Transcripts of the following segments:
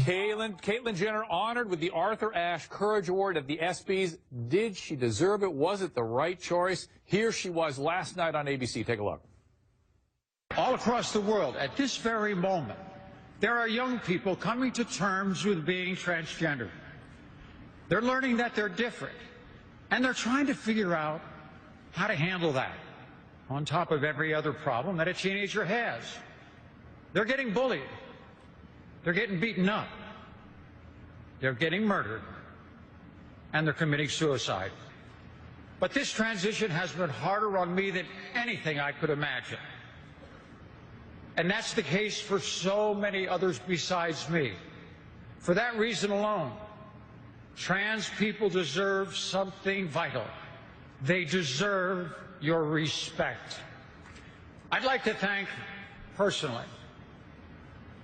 Caitlyn Jenner honored with the Arthur Ashe Courage Award at the ESPYs. Did she deserve it? Was it the right choice? Here she was last night on ABC. Take a look. All across the world, at this very moment, there are young people coming to terms with being transgender. They're learning that they're different, and they're trying to figure out how to handle that on top of every other problem that a teenager has. They're getting bullied. They're getting beaten up. They're getting murdered. And they're committing suicide. But this transition has been harder on me than anything I could imagine. And that's the case for so many others besides me. For that reason alone, trans people deserve something vital. They deserve your respect. I'd like to thank, personally,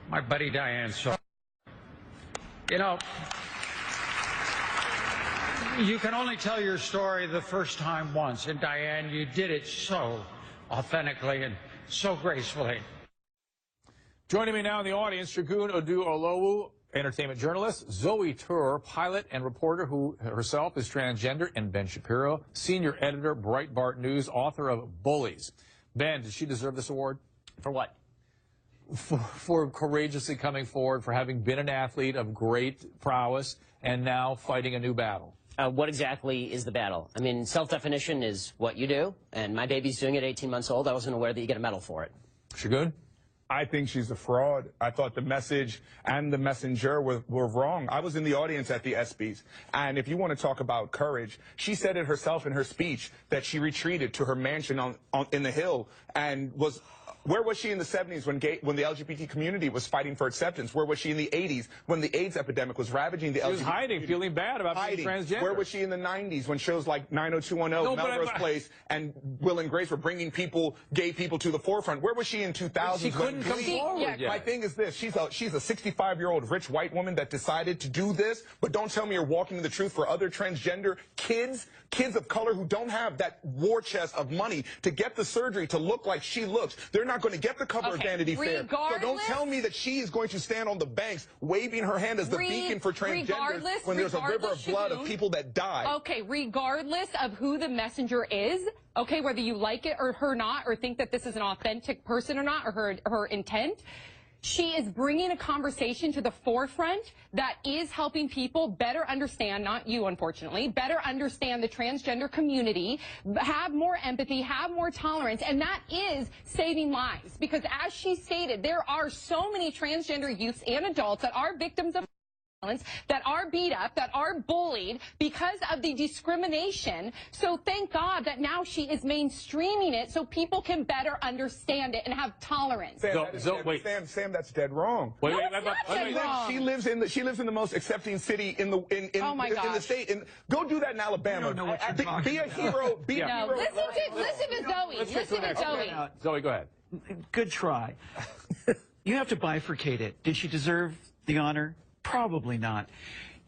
my buddy Diane. So, you know, you can only tell your story the first time once, and Diane, you did it so authentically and so gracefully. Joining me now in the audience, Shagun Oduolowu, entertainment journalist, Zoe Tur, pilot and reporter who herself is transgender, and Ben Shapiro, senior editor, Breitbart News, author of Bullies. Ben, did she deserve this award? For what? For courageously coming forward, for having been an athlete of great prowess and now fighting a new battle. What exactly is the battle? I mean, self-definition is what you do, and my baby's doing it at 18 months old. I wasn't aware that you get a medal for it. Shagun? I think she's a fraud. I thought the message and the messenger were wrong. I was in the audience at the ESPYs, and if you want to talk about courage, she said it herself in her speech that she retreated to her mansion in the Hill and was... Where was she in the 70s when the LGBT community was fighting for acceptance? Where was she in the 80s when the AIDS epidemic was ravaging the LGBT community? She was hiding, feeling bad about being transgender. Where was she in the 90s when shows like 90210, Melrose Place, and Will and Grace were bringing gay people to the forefront? Where was she in 2000? She couldn't come forward yet. My thing is this, she's a 65-year-old rich white woman that decided to do this, but don't tell me you're walking the truth for other transgender kids of color who don't have that war chest of money to get the surgery to look like she looks. They're not going to get the cover of Vanity Fair. So don't tell me that she is going to stand on the banks waving her hand as the beacon for transgenders when there's a river of blood of people that die. Okay, regardless of who the messenger is, okay, whether you like it or her not, or think that this is an authentic person or not, or her intent, she is bringing a conversation to the forefront that is helping people better understand, not you, unfortunately, better understand the transgender community, have more empathy, have more tolerance, and that is saving lives. Because as she stated, there are so many transgender youths and adults that are victims of violence, that are beat up, that are bullied because of the discrimination. So thank God that now she is mainstreaming it so people can better understand it and have tolerance. Sam, that's dead wrong. No, it's not dead wrong. She lives in the most accepting city in the state. And go do that in Alabama. You don't know what you're talking be a hero. Be a hero. Listen to Zoe. Listen to Zoe. Zoe, go ahead. Good try. You have to bifurcate it. Did she deserve the honor? Probably not.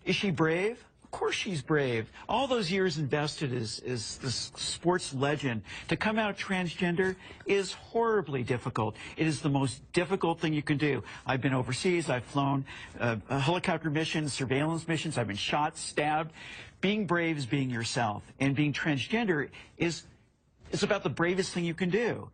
Is she brave? Of course she's brave. All those years invested as this sports legend to come out transgender is horribly difficult. It is the most difficult thing you can do. I've been overseas. I've flown helicopter missions, surveillance missions. I've been shot, stabbed. Being brave is being yourself. And being transgender is about the bravest thing you can do.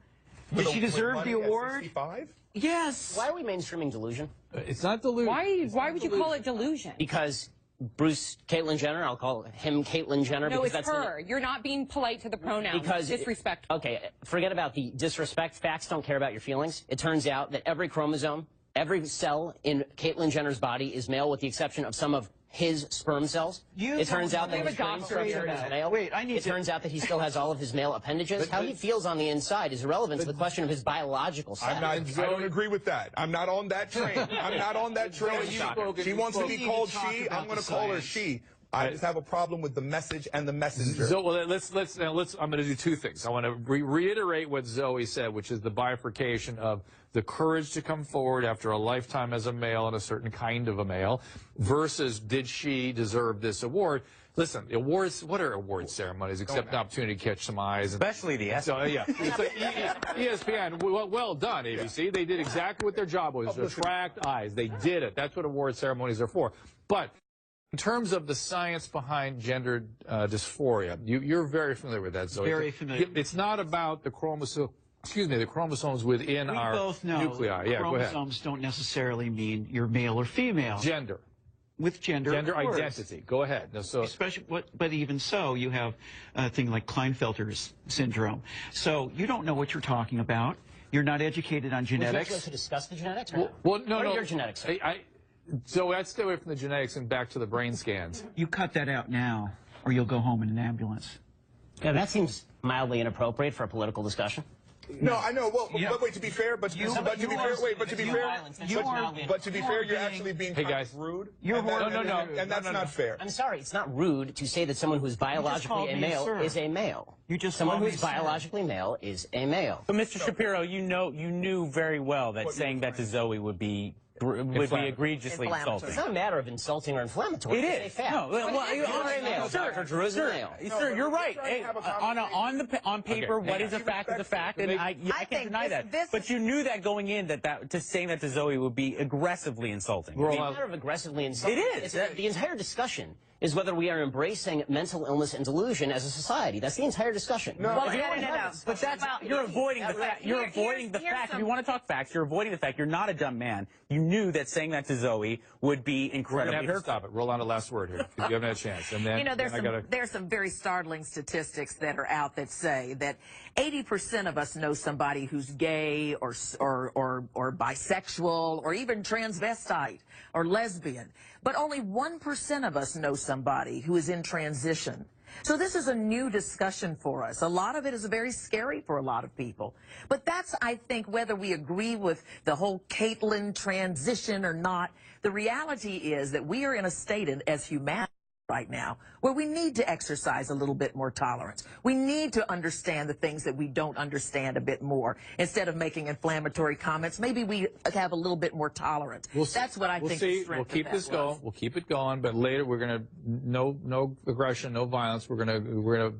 Did she deserve the award? 65? Yes. Why are we mainstreaming delusion? It's not delusion. Why would you call it delusion? Because Caitlyn Jenner, I'll call him Caitlyn Jenner. No, because it's her. You're not being polite to the pronouns. Because disrespectful. Okay, forget about the disrespect. Facts don't care about your feelings. It turns out that every chromosome, every cell in Caitlyn Jenner's body is male with the exception of some of his sperm cells. It turns out that his brain structure is male. It turns out that he still has all of his male appendages. How he feels on the inside is irrelevant to the question of his biological sex. I don't agree with that. I'm not on that train. I'm not on that train. She wants to be called she. I'm going to call her she. I just have a problem with the message and the messenger. So, well, I'm going to do two things. I want to reiterate what Zoe said, which is the bifurcation of the courage to come forward after a lifetime as a male and a certain kind of a male versus did she deserve this award. Listen, the awards, what are award ceremonies except an opportunity to catch some eyes? Especially the ESPN. So, yeah. So, ESPN, well done, ABC. They did exactly what their job was, to attract eyes. They did it. That's what award ceremonies are for. But in terms of the science behind gender dysphoria, you're very familiar with that, Zoe. Very familiar. It's not about the chromosome. Excuse me, the chromosomes within our both know nuclei. Yeah, go ahead. chromosomes don't necessarily mean you're male or female. Gender. With gender Identity. Go ahead. No, so, especially, but even so, you have a thing like Klinefelter's syndrome. So you don't know what you're talking about. You're not educated on genetics. Would you like to discuss the genetics? Or well, no, what no. are your genetics? So let's stay away from the genetics and back to the brain scans. You cut that out now, or you'll go home in an ambulance. Yeah, that seems mildly inappropriate for a political discussion. No, I know. Well, but wait. To be fair, but to be fair, you're actually being kind of rude. And that's not fair. I'm sorry, it's not rude to say that someone who's biologically a male is a male. Someone who's biologically male is a male. But Mr. Shapiro, you knew very well that saying that to Zoe would be egregiously insulting. It's not a matter of insulting or inflammatory. It is. It's a fact. No, well, you're a male. Dr. Drew is a male. Sir, you're right. Hey, on paper, what is a fact is a fact, and I can't deny that. But you knew that going in, that to saying that to Zoe would be aggressively insulting. It's a matter of aggressively insulting. It is. The entire discussion is whether we are embracing mental illness and delusion as a society. That's the entire discussion. No, but that's you're avoiding the fact. You're avoiding the fact. If you want to talk facts, you're avoiding the fact. You're not a dumb man. You knew that saying that to Zoe would be incredibly hurtful. Stop it. Roll on the last word here. You haven't had a chance. And then, there's some very startling statistics that are out that say that 80% of us know somebody who's gay or bisexual or even transvestite or lesbian, but only 1% of us know somebody who is in transition. So this is a new discussion for us. A lot of it is very scary for a lot of people. But that's, I think, whether we agree with the whole Caitlyn transition or not, the reality is that we are in a state as humanity right now where we need to exercise a little bit more tolerance. We need to understand the things that we don't understand a bit more. Instead of making inflammatory comments, maybe we have a little bit more tolerance. That's what I think the strength We'll keep this going. We'll keep it going, but later we're going to no aggression, no violence. We're going to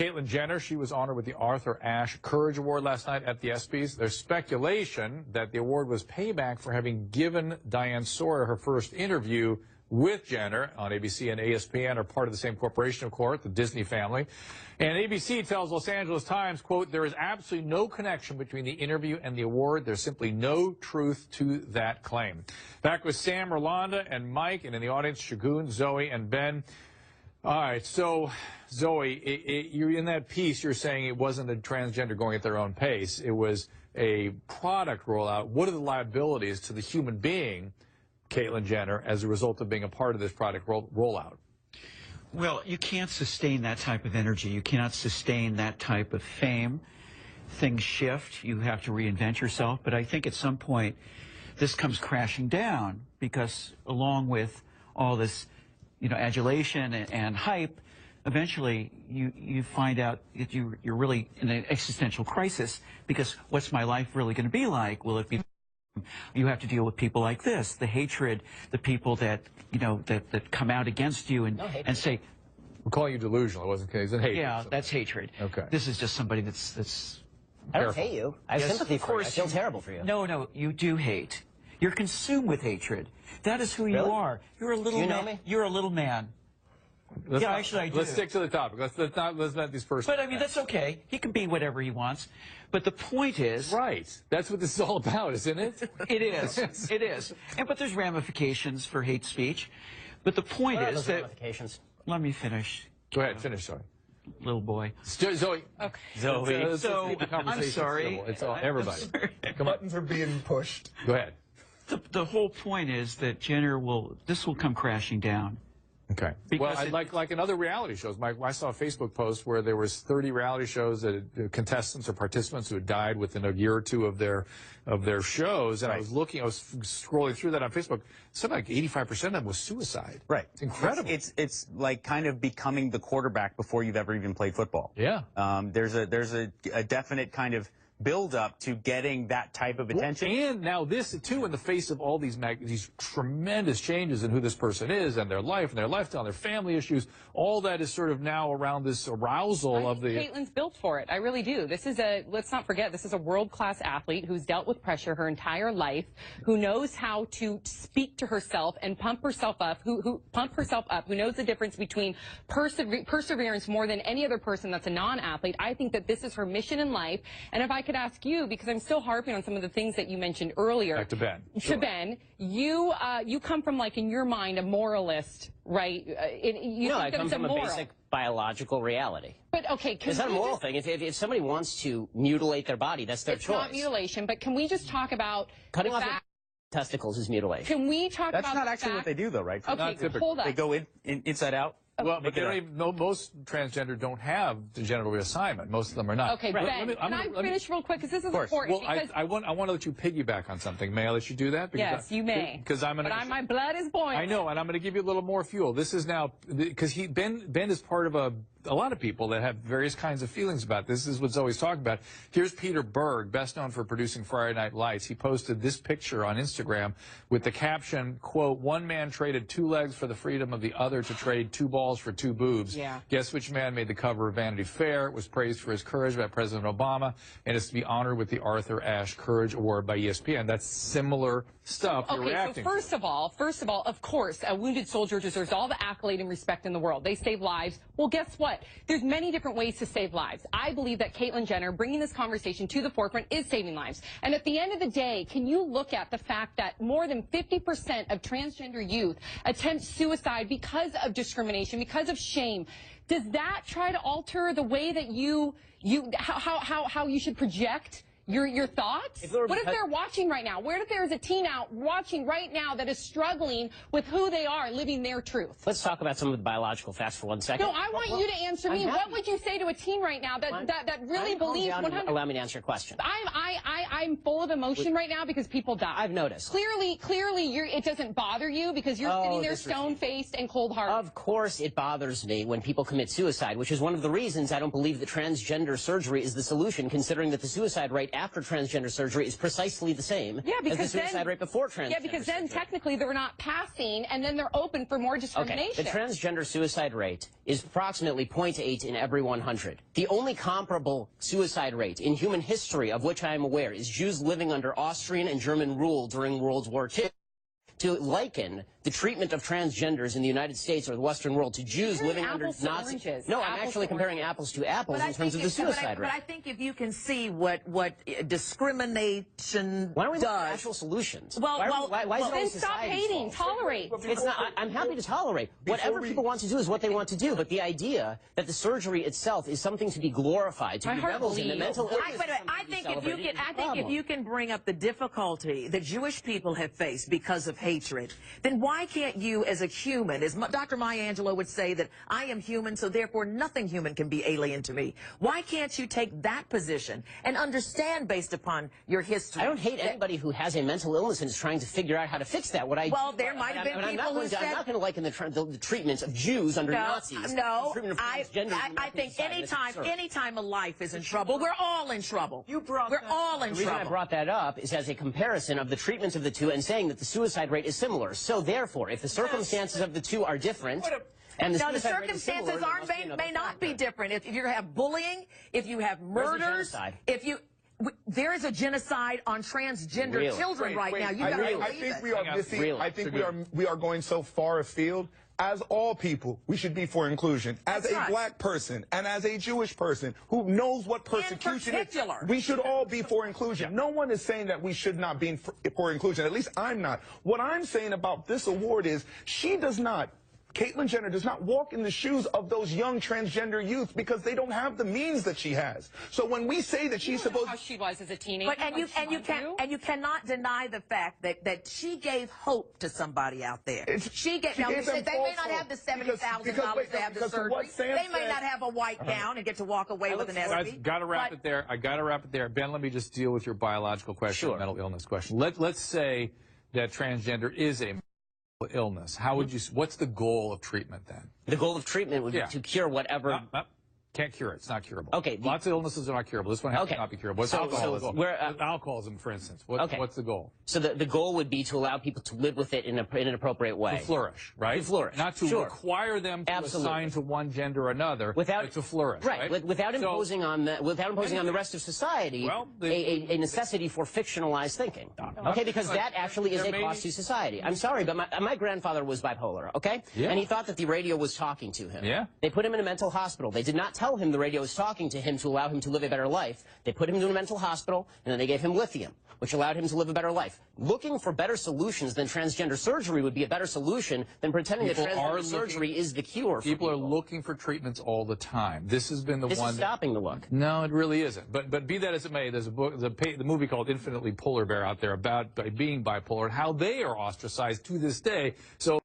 Caitlyn Jenner. She was honored with the Arthur Ashe Courage Award last night at the ESPYs. There's speculation that the award was payback for having given Diane Sawyer her first interview with Jenner on ABC and ESPN, are part of the same corporation, of course, the Disney family. And ABC tells Los Angeles Times, quote, there is absolutely no connection between the interview and the award. There's simply no truth to that claim. Back with Sam, Rolanda, and Mike, and in the audience, Shagun, Zoe, and Ben. All right, so, Zoe, you're in that piece, you're saying it wasn't a transgender going at their own pace. It was a product rollout. What are the liabilities to the human being, Caitlyn Jenner, as a result of being a part of this product rollout? Well, you can't sustain that type of energy. You cannot sustain that type of fame. Things shift. You have to reinvent yourself. But I think at some point, this comes crashing down because along with all this, adulation and hype, eventually you find out that you're really in an existential crisis because what's my life really going to be like? Will it be... You have to deal with people like this, the hatred, the people that, that come out against you and say... We're calling you delusional. It wasn't hatred. Yeah, that's hatred. Okay. This is just somebody that's I don't hate you. I have sympathy for you. I feel terrible for you. No, you do hate. You're consumed with hatred. That is who you are. You're a little man. You know me? You're a little man. Actually, I do. Let's stick to the topic. Let's not these personal. But, that's okay. He can be whatever he wants. But the point is... Right. That's what this is all about, isn't it? It is. It is. But there's ramifications for hate speech. But the point is that... Ramifications? Let me finish. Go ahead. Finish, sorry. Little boy. Zoe. Okay. Zoe. So, I'm sorry. It's all, everybody. Come on. Buttons are being pushed. Go ahead. The whole point is that Jenner this will come crashing down. Okay. Well, like in other reality shows, Mike, I saw a Facebook post where there was 30 reality shows that contestants or participants who had died within a year or two of their shows, and I was scrolling through that on Facebook. Something like 85% of them was suicide. Right. It's incredible. It's like kind of becoming the quarterback before you've ever even played football. Yeah. There's a definite kind of build-up to getting that type of attention. Well, and now this, too, in the face of all these tremendous changes in who this person is and their life and their lifestyle, their family issues, all that is sort of now around this arousal of the... Caitlin's built for it. I really do. This is let's not forget, this is a world-class athlete who's dealt with pressure her entire life, who knows how to speak to herself and pump herself up, who knows the difference between perseverance more than any other person that's a non-athlete. I think that this is her mission in life. And if I could ask you, because I'm still harping on some of the things that you mentioned earlier. Back to Ben. To Ben, you come from, like, in your mind, a moralist, right? No, I come from a basic biological reality. But, okay, it's not a moral thing. If somebody wants to mutilate their body, that's their choice. It's not mutilation, but can we just talk about cutting off your testicles is mutilation. Can we talk about That's not actually what they do, though, right? Okay, hold on. They go inside out. Well, but they don't even know, most transgender don't have the genital reassignment. most of them are not. Okay, Ben, can I finish real quick? Because this is important. Well, I want to let you piggyback on something. May I let you do that? Yes, you may. Because my blood is boiling. I know, and I'm going to give you a little more fuel. This is now, because Ben is part of a lot of people that have various kinds of feelings about this. This is what Zoe's talking about. Here's Peter Berg, best known for producing Friday Night Lights. He posted this picture on Instagram with the caption, quote, "One man traded 2 legs for the freedom of the other to trade 2 balls for 2 boobs. Yeah. Guess which man made the cover of Vanity Fair? It was praised for his courage by President Obama, and is to be honored with the Arthur Ashe Courage Award by ESPN." That's similar stuff you're reacting so first of all, of course, a wounded soldier deserves all the accolade and respect in the world. They save lives. Well, guess what? There's many different ways to save lives. I believe that Caitlyn Jenner bringing this conversation to the forefront is saving lives. And at the end of the day, can you look at the fact that more than 50% of transgender youth attempt suicide because of discrimination, because of shame? Does that try to alter the way that how you should project your thoughts? What if they're watching right now? What if there's a teen out watching right now that is struggling with who they are, living their truth? Let's talk about some of the biological facts for 1 second. No, I want you to answer me. What would you say to a teen right now that really believes 100%? Allow me to answer your question. I'm full of emotion right now because people die. I've noticed. Clearly, it doesn't bother you because you're sitting there stone-faced and cold-hearted. Of course it bothers me when people commit suicide, which is one of the reasons I don't believe that transgender surgery is the solution, considering that the suicide rate after transgender surgery is precisely the same as the suicide rate before transgender Yeah, because then technically they're not passing, and then they're open for more discrimination. Okay. The transgender suicide rate is approximately 0.8 in every 100. The only comparable suicide rate in human history of which I am aware is Jews living under Austrian and German rule during World War II. To liken the treatment of transgenders in the United States or the Western world to Jews living under Nazi... No, I'm actually comparing apples to apples in terms of the suicide rate. But I think if you can see what discrimination does... Why don't we look at actual solutions? Then stop hating. Tolerate. It's not. I'm happy to tolerate. Whatever people want to do is what they want to do. But the idea that the surgery itself is something to be glorified, to be reveled in the mental illness... I think if you can bring up the difficulty that Jewish people have faced because of hatred, then why can't you as a human, as Dr. Maya Angelou would say, that I am human, so therefore nothing human can be alien to me? Why can't you take that position and understand based upon your history? I don't hate anybody who has a mental illness and is trying to figure out how to fix that. There might have been people who said... I'm not going to liken the treatment of Jews under Nazis. No, I think anytime a life is in trouble, we're all in trouble. We're all in trouble. The reason I brought that up is as a comparison of the treatment of the two and saying that the suicide rate is similar. So therefore, if the circumstances of the two are different, and the circumstances may not be different. If you have bullying, if you have murders, there is a genocide on transgender children right now. You got to believe I think we are going so far afield. As all people, we should be for inclusion. As a black person and as a Jewish person who knows what persecution is, we should all be for inclusion. No one is saying that we should not be for inclusion. At least I'm not. What I'm saying about this award is Caitlyn Jenner does not walk in the shoes of those young transgender youth because they don't have the means that she has. So when we say that she's supposed, how she was as a teenager, you cannot deny the fact that she gave hope to somebody out there. They may not have the $70,000 to have the surgery. They may not have a white gown and get to walk away with an SB. Got to wrap it there. I got to wrap it there. Ben, let me just deal with your biological question, mental illness question. Let's say that transgender is a illness. How would you? What's the goal of treatment then? The goal of treatment would be to cure whatever. Can't cure it. It's not curable. Okay. Lots of illnesses are not curable. This one has to not be curable. What's alcoholism? Alcoholism, for instance. What's the goal? So the goal would be to allow people to live with it in an appropriate way. To flourish, right? To flourish. Not to require them to assign to one gender or another, but to flourish, right? Without imposing on the rest of society a necessity for fictionalized thinking. Okay, because that actually is a cost to society. I'm sorry, but my grandfather was bipolar, okay? Yeah. And he thought that the radio was talking to him. Yeah. They put him in a mental hospital. They did not tell him the radio was talking to him to allow him to live a better life. They put him in a mental hospital, and then they gave him lithium, which allowed him to live a better life. Looking for better solutions than transgender surgery would be a better solution than pretending that transgender surgery is the cure for people. People are looking for treatments all the time. This has been the one. This is stopping the look. No, it really isn't. But be that as it may, there's a book, the movie called Infinitely Polar Bear out there about being bipolar and how they are ostracized to this day. So